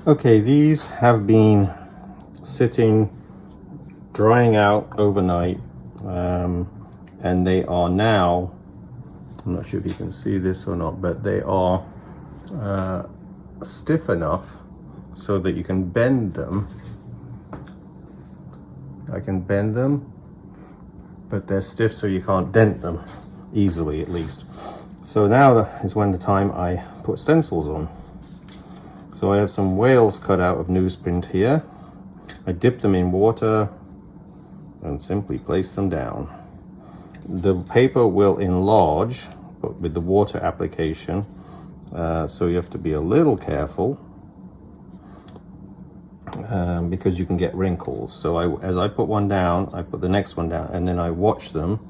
Okay, these have been sitting, drying out overnight, and they are now, I'm not sure if you can see this or not, but they are stiff enough so that you can bend them. I can bend them, but they're stiff so you can't dent them easily, at least. So now is when the time I put stencils on. So I have some whales cut out of newsprint here. I dip them in water and simply place them down. The paper will enlarge, but with the water application, so you have to be a little careful because you can get wrinkles. So as I put one down, I put the next one down, and then I watch them,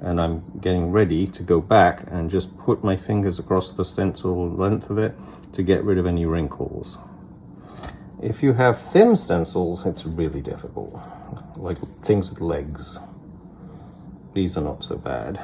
and I'm getting ready to go back and just put my fingers across the stencil length of it to get rid of any wrinkles. If you have thin stencils, it's really difficult, like things with legs. These are not so bad.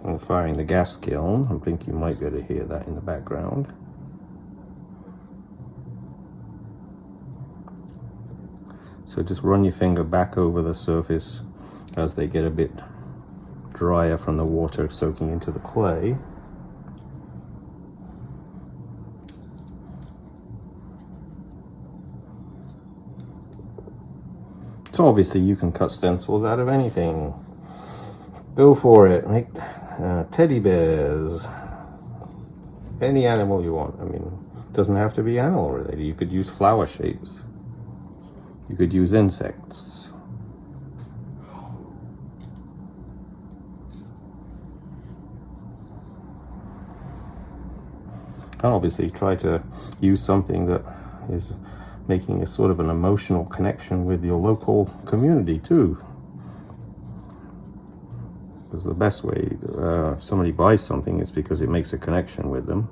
I'm firing the gas kiln. I think you might be able to hear that in the background. So just run your finger back over the surface as they get a bit drier from the water soaking into the clay. So obviously you can cut stencils out of anything. Go for it. Make teddy bears. Any animal you want. I mean, it doesn't have to be animal related. You could use flower shapes. You could use insects. And obviously try to use something that is making a sort of an emotional connection with your local community too. Because the best way, if somebody buys something, it's because it makes a connection with them.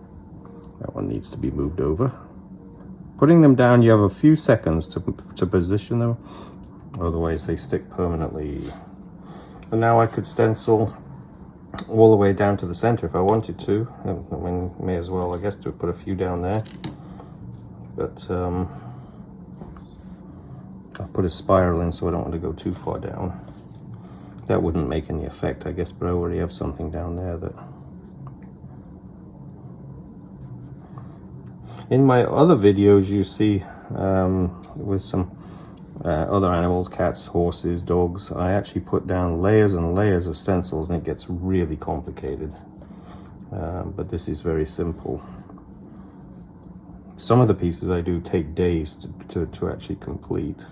That one needs to be moved over. Putting them down, you have a few seconds to position them, otherwise they stick permanently. And now I could stencil all the way down to the center if I wanted to. I mean, may as well, I guess, to put a few down there. But I'll put a spiral in so I don't want to go too far down. That wouldn't make any effect, I guess, but I already have something down there that... In my other videos you see with some other animals, cats, horses, dogs, I actually put down layers and layers of stencils and it gets really complicated. But this is very simple. Some of the pieces I do take days to actually complete.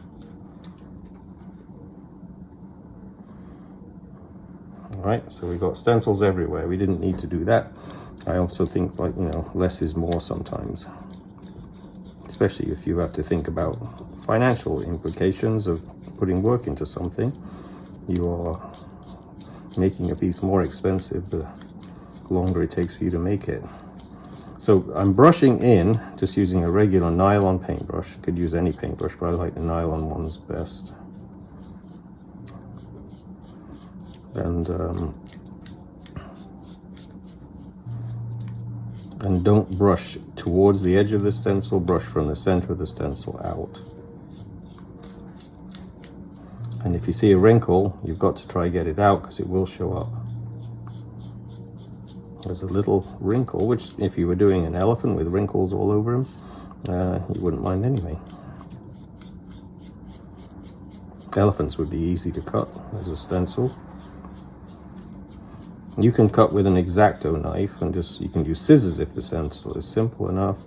Alright, so we've got stencils everywhere. We didn't need to do that. I also think, like, you know, less is more sometimes. Especially if you have to think about financial implications of putting work into something. You are making a piece more expensive the longer it takes for you to make it. So I'm brushing in, just using a regular nylon paintbrush. You could use any paintbrush, but I like the nylon ones best. And don't brush towards the edge of the stencil, brush from the center of the stencil out. And if you see a wrinkle, you've got to try get it out because it will show up. There's a little wrinkle, which if you were doing an elephant with wrinkles all over him, you wouldn't mind anyway. Elephants would be easy to cut as a stencil. You can cut with an X-Acto knife, and you can use scissors if the stencil is simple enough.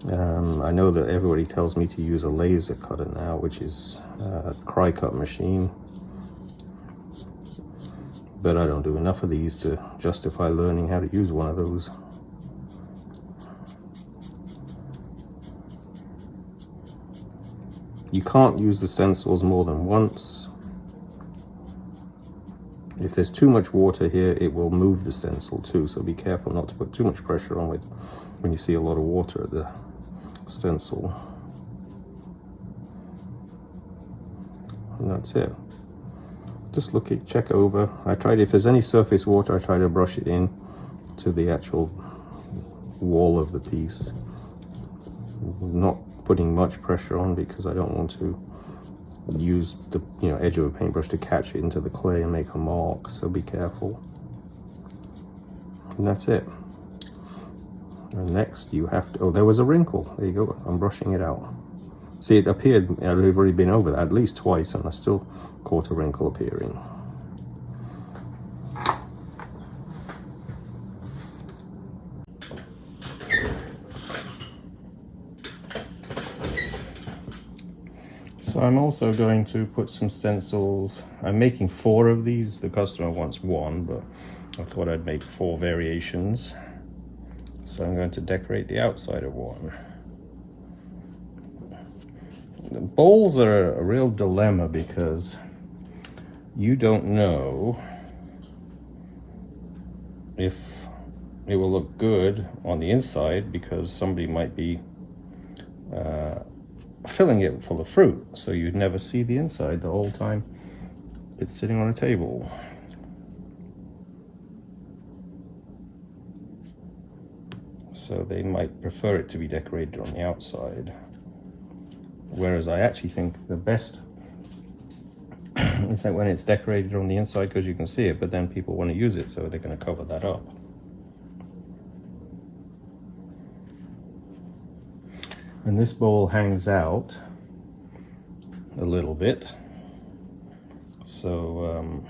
I know that everybody tells me to use a laser cutter now, which is a cry-cut machine. But I don't do enough of these to justify learning how to use one of those. You can't use the stencils more than once. If there's too much water here, it will move the stencil too, so be careful not to put too much pressure on when you see a lot of water at the stencil. And that's it. just check over. I tried, if there's any surface water, I try to brush it in to the actual wall of the piece. Not putting much pressure on because I don't want to use the edge of a paintbrush to catch it into the clay and make a mark, so be careful. And that's it. And next you have to, oh, there was a wrinkle. There you go. I'm brushing it out. See, it appeared, I'd already been over that at least twice, and I still caught a wrinkle appearing. So I'm also going to put some stencils. I'm making 4 of these. The customer wants 1, but I thought I'd make 4 variations. So I'm going to decorate the outside of one. The bowls are a real dilemma because you don't know if it will look good on the inside because somebody might be filling it full of fruit, so you'd never see the inside the whole time it's sitting on a table. So they might prefer it to be decorated on the outside, whereas I actually think the best is that when it's decorated on the inside because you can see it, but then people want to use it, so they're going to cover that up. And this bowl hangs out a little bit, so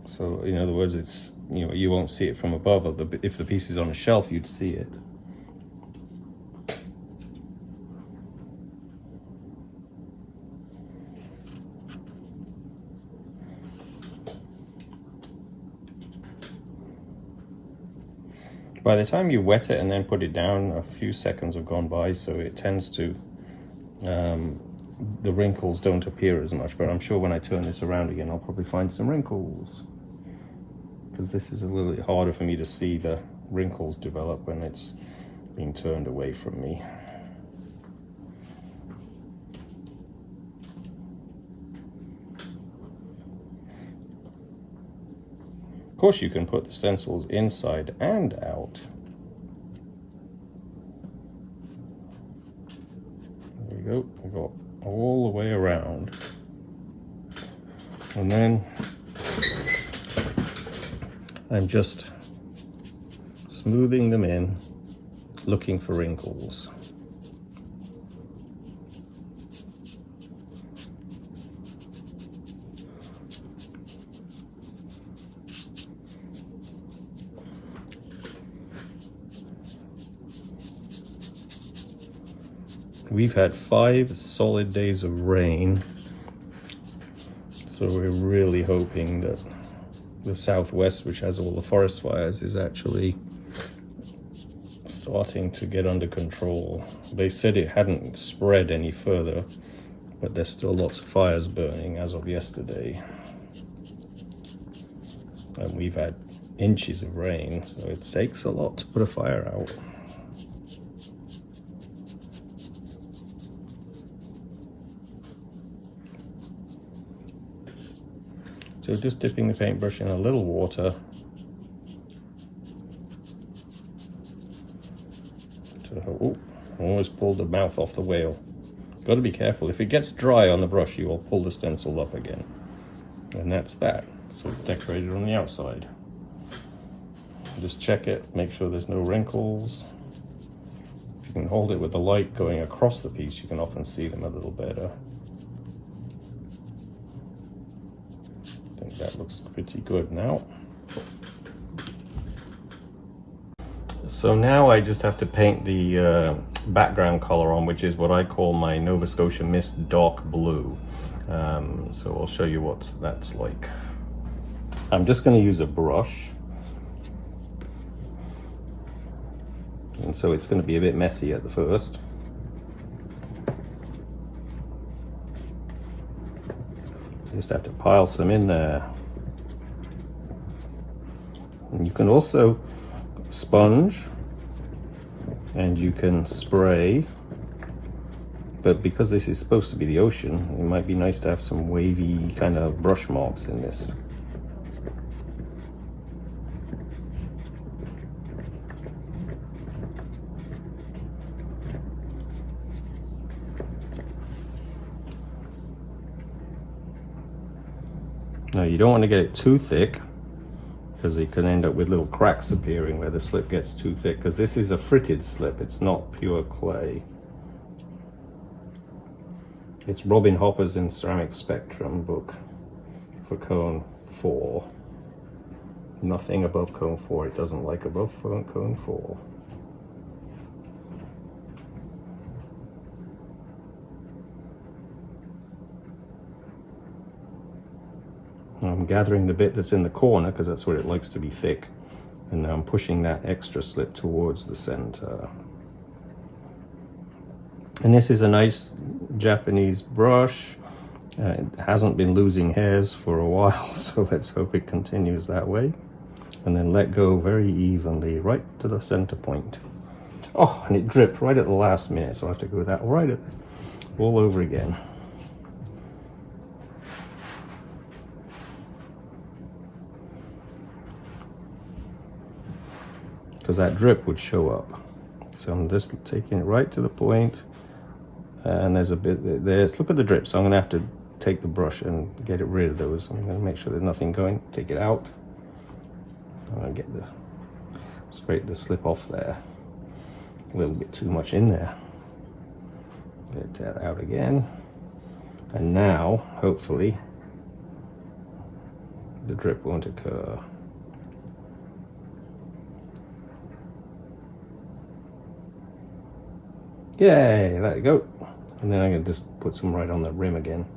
so in other words, it's, you won't see it from above. If the piece is on a shelf, you'd see it. By the time you wet it and then put it down, a few seconds have gone by, so it tends to, the wrinkles don't appear as much, but I'm sure when I turn this around again, I'll probably find some wrinkles, because this is a little bit harder for me to see the wrinkles develop when it's being turned away from me. Of course, you can put the stencils inside and out. There you go, we got all the way around. And then I'm just smoothing them in, looking for wrinkles. We've had 5 solid days of rain, so we're really hoping that the southwest, which has all the forest fires, is actually starting to get under control. They said it hadn't spread any further, but there's still lots of fires burning as of yesterday. And we've had inches of rain, so it takes a lot to put a fire out. So just dipping the paintbrush in a little water to, almost pulled the mouth off the whale. Got to be careful. If it gets dry on the brush, you will pull the stencil up again. And that's that. So it's decorated on the outside. Just check it, make sure there's no wrinkles. If you can hold it with the light going across the piece, you can often see them a little better. I think that looks pretty good now. So now I just have to paint the background color on, which is what I call my Nova Scotia Mist Dark Blue. So I'll show you what that's like. I'm just going to use a brush. And so it's going to be a bit messy at the first. Just have to pile some in there. And you can also sponge, and you can spray but because this is supposed to be the ocean, it might be nice to have some wavy kind of brush marks in this. Now you don't want to get it too thick, because you can end up with little cracks appearing where the slip gets too thick, because this is a fritted slip, it's not pure clay. It's Robin Hopper's in Ceramic Spectrum book for cone 4. Nothing above cone 4 it doesn't like above cone 4. I'm gathering the bit that's in the corner because that's where it likes to be thick, and now I'm pushing that extra slip towards the center. And this is a nice Japanese brush. It hasn't been losing hairs for a while, so let's hope it continues that way. And then let go very evenly right to the center point. Oh, and it dripped right at the last minute, so I have to go that right at all over again. Because that drip would show up. So I'm just taking it right to the point, and there's a bit there. Look at the drip, so I'm going to have to take the brush and get rid of those. I'm going to make sure there's nothing going, take it out. I'm going to get the, scrape the slip off there. A little bit too much in there. Get that out again. And now, hopefully, the drip won't occur. Yay, there you go. And then I'm going to just put some right on the rim again.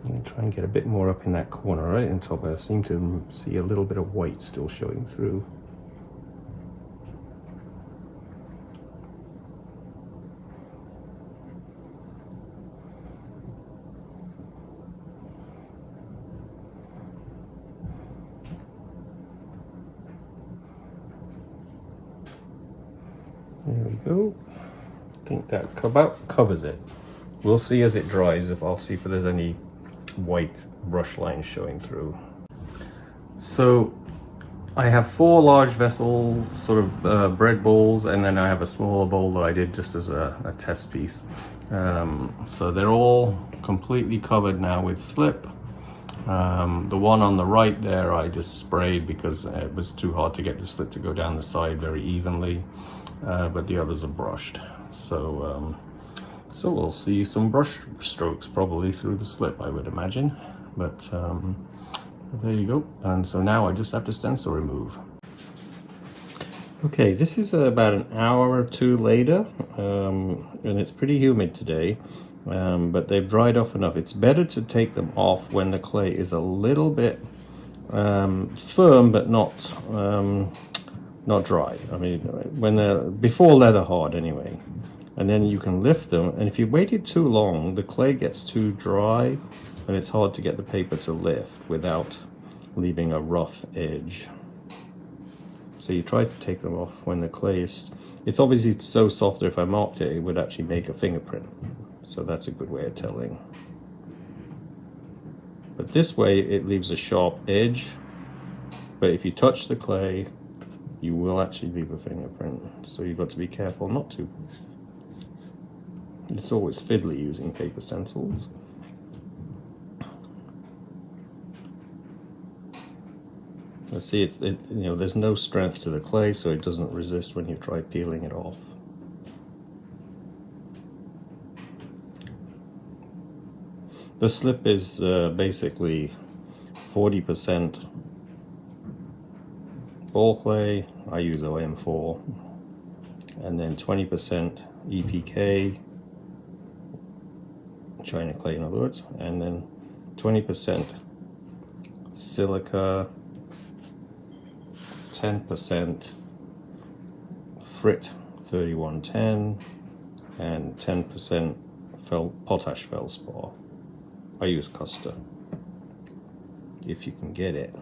And try and get a bit more up in that corner, right on top. I seem to see a little bit of white still showing through. There we go. I think that about covers it. We'll see as it dries, I'll see if there's any white brush lines showing through. So I have 4 large vessel sort of bread bowls, and then I have a smaller bowl that I did just as a test piece. So they're all completely covered now with slip. The one on the right there I just sprayed because it was too hard to get the slip to go down the side very evenly, but the others are brushed. So we'll see some brush strokes probably through the slip, I would imagine. But there you go. And so now I just have to stencil remove. Okay, this is about an hour or 2 later, and it's pretty humid today, but they've dried off enough. It's better to take them off when the clay is a little bit firm, but not dry. I mean, when they're before leather hard anyway. And then you can lift them, and if you waited too long, the clay gets too dry, and it's hard to get the paper to lift without leaving a rough edge. So you try to take them off when the clay is, it's obviously so soft that if I marked it, it would actually make a fingerprint. So that's a good way of telling. But this way it leaves a sharp edge, but if you touch the clay, you will actually leave a fingerprint. So you've got to be careful not to. It's always fiddly using paper stencils. Let's see, you know, there's no strength to the clay, so it doesn't resist when you try peeling it off. The slip is basically 40% ball clay. I use OM4, and then 20% EPK, China clay in other words, and then 20% silica, 10% Frit 3110, and 10% potash feldspar. I use Custer. if you can get it.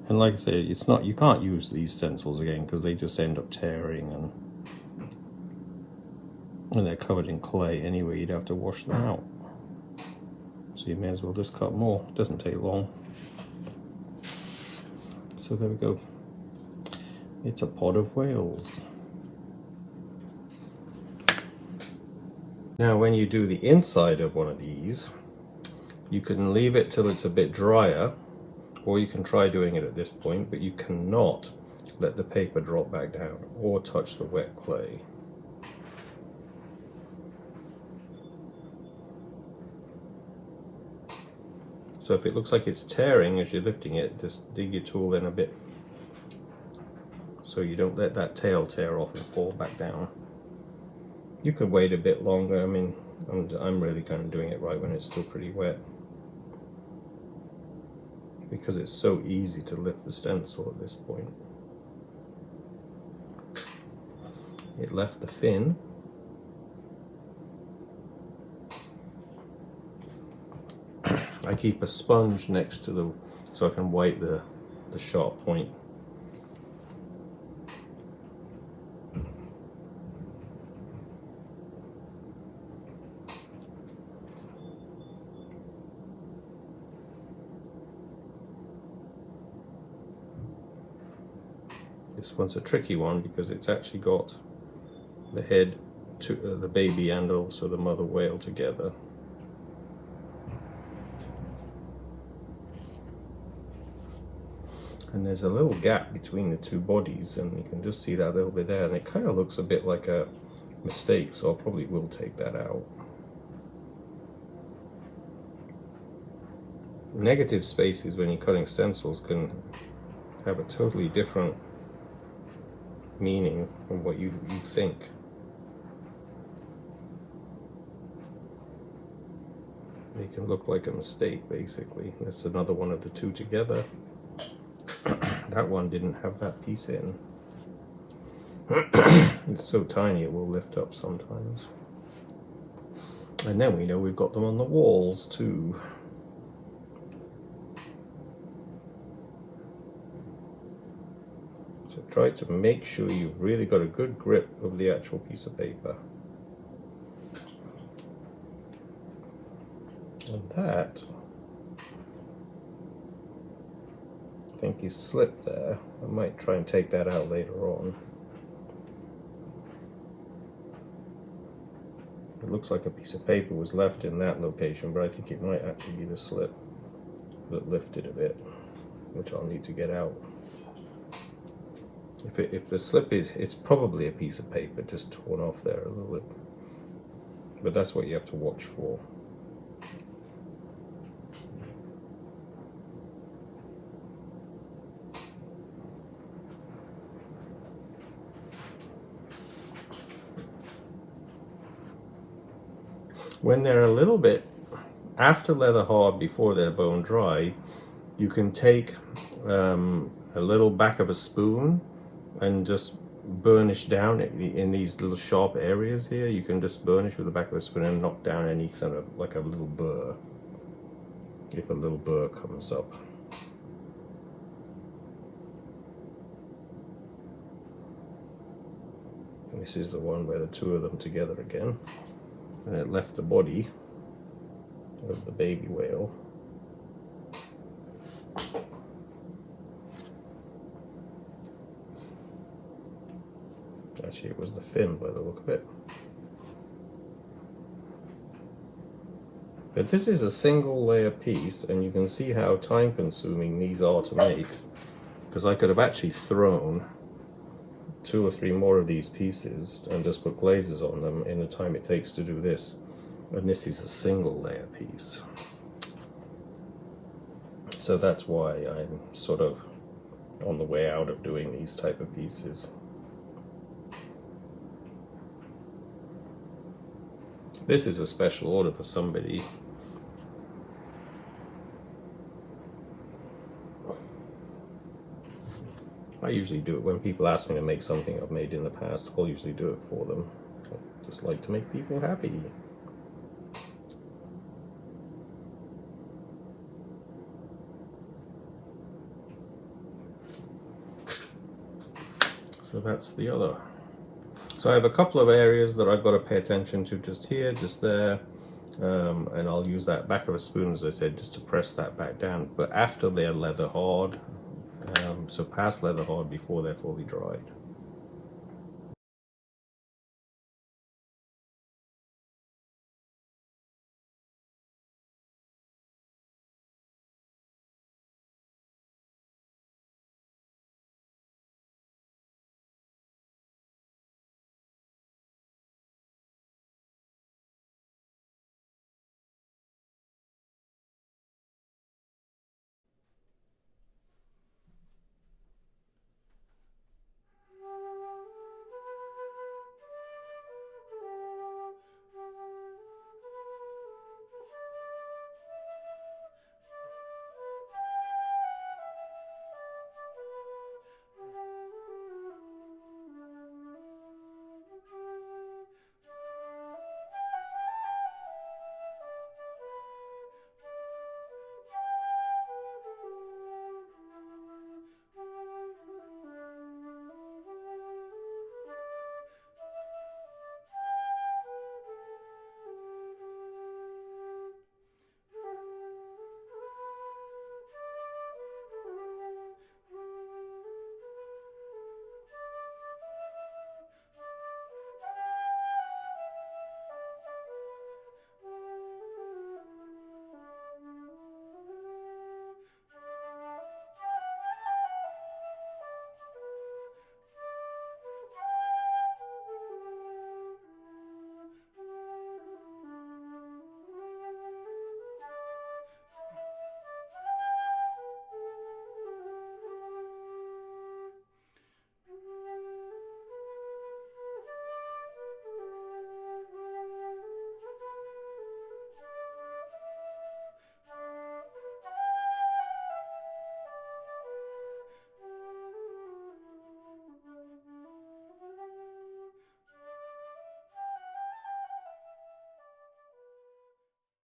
And like I say, it's not, you can't use these stencils again because they just end up tearing, and they're covered in clay anyway. You'd have to wash them out. So you may as well just cut more. It doesn't take long. So there we go. It's a pod of whales. Now when you do the inside of one of these, you can leave it till it's a bit drier, or you can try doing it at this point, but you cannot let the paper drop back down or touch the wet clay. So if it looks like it's tearing as you're lifting it, just dig your tool in a bit so you don't let that tail tear off and fall back down. You could wait a bit longer. I mean, I'm really kind of doing it right when it's still pretty wet, because it's so easy to lift the stencil at this point. It left the fin. I keep a sponge next to the, so I can wipe the sharp point. This one's a tricky one because it's actually got the head to the baby and also the mother whale together. And there's a little gap between the two bodies, and you can just see that little bit there, and it kind of looks a bit like a mistake, so I probably will take that out. Negative spaces when you're cutting stencils can have a totally different meaning from what you think. They can look like a mistake, basically. That's another one of the two together. That one didn't have that piece in. It's so tiny it will lift up sometimes. And then we know we've got them on the walls too. So try to make sure you've really got a good grip of the actual piece of paper. And that, I think you slipped there. I might try and take that out later on. It looks like a piece of paper was left in that location, but I think it might actually be the slip that lifted a bit, which I'll need to get out. If the slip is, it's probably a piece of paper just torn off there a little bit. But that's what you have to watch for. When they're a little bit after leather hard, before they're bone dry, you can take a little back of a spoon and just burnish down in these little sharp areas here. You can just burnish with the back of a spoon and knock down anything like a little burr, if a little burr comes up. And this is the one where the two of them together again. And it left the body of the baby whale. Actually, it was the fin by the look of it. But this is a single layer piece, and you can see how time consuming these are to make, because I could have actually thrown 2 or 3 more of these pieces and just put glazes on them in the time it takes to do this. And this is a single layer piece. So that's why I'm sort of on the way out of doing these type of pieces. This is a special order for somebody I usually do it when people ask me to make something I've made in the past. I'll usually do it for them. I just like to make people happy. So that's the other. So I have a couple of areas that I've got to pay attention to, just here, just there, and I'll use that back of a spoon, as I said, just to press that back down, but after they're leather hard, so past leather hard, before they're fully dried.